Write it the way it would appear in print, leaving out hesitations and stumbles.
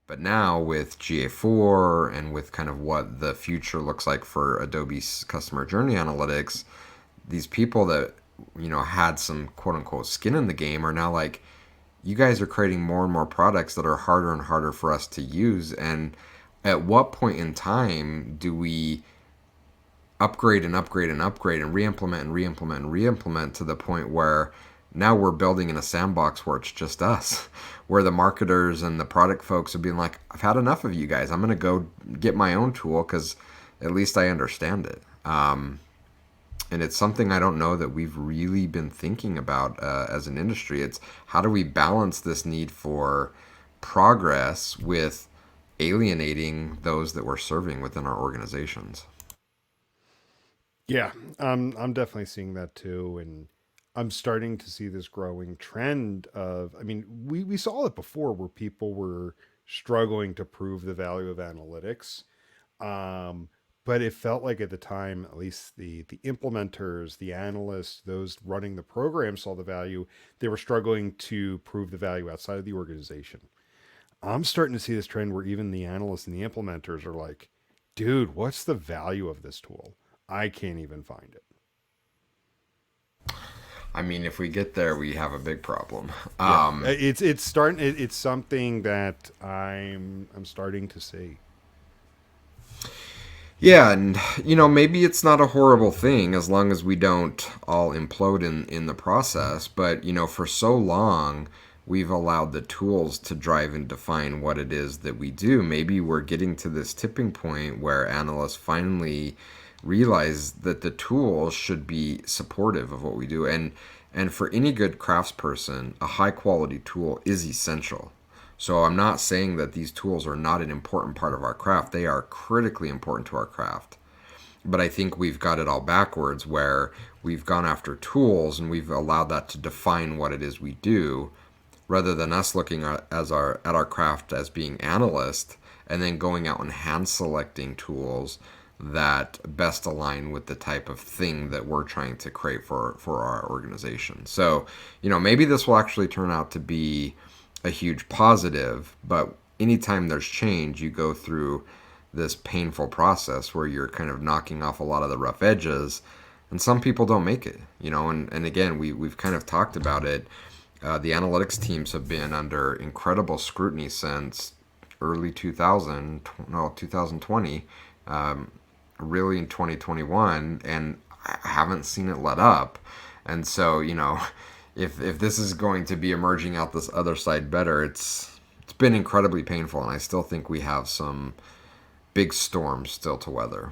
But now with GA4 and with kind of what the future looks like for Adobe's customer journey analytics, these people that had some quote unquote skin in the game are now like, you guys are creating more and more products that are harder and harder for us to use. And at what point in time do we upgrade and upgrade and upgrade and re-implement and re-implement and re-implement to the point where now we're building in a sandbox where it's just us, where the marketers and the product folks are being like, I've had enough of you guys. I'm going to go get my own tool because at least I understand it. And it's something I don't know that we've really been thinking about as an industry. It's how do we balance this need for progress with alienating those that we're serving within our organizations? Yeah, I'm definitely seeing that too, and I'm starting to see this growing trend of. I mean, we saw it before where people were struggling to prove the value of analytics, um, but it felt like at the time, at least the implementers, the analysts, those running the program saw the value. They were struggling to prove the value outside of the organization. I'm starting to see this trend where even the analysts and the implementers are like, dude, what's the value of this tool? I can't even find it. I mean, if we get there, we have a big problem. Yeah, it's starting. It's something that I'm starting to see. Yeah, and maybe it's not a horrible thing as long as we don't all implode in the process. But for so long, we've allowed the tools to drive and define what it is that we do. Maybe we're getting to this tipping point where analysts finally realize that the tools should be supportive of what we do. And for any good craftsperson, a high quality tool is essential. So I'm not saying that these tools are not an important part of our craft. They are critically important to our craft. But I think we've got it all backwards where we've gone after tools and we've allowed that to define what it is we do rather than us looking at our craft as being analysts and then going out and hand selecting tools that best align with the type of thing that we're trying to create for our organization. So, maybe this will actually turn out to be a huge positive, but anytime there's change, you go through this painful process where you're kind of knocking off a lot of the rough edges, and some people don't make it, and again, we've kind of talked about it. The analytics teams have been under incredible scrutiny since early 2020, really in 2021, and I haven't seen it let up. And so, if this is going to be emerging out this other side better, it's been incredibly painful, and I still think we have some big storms still to weather.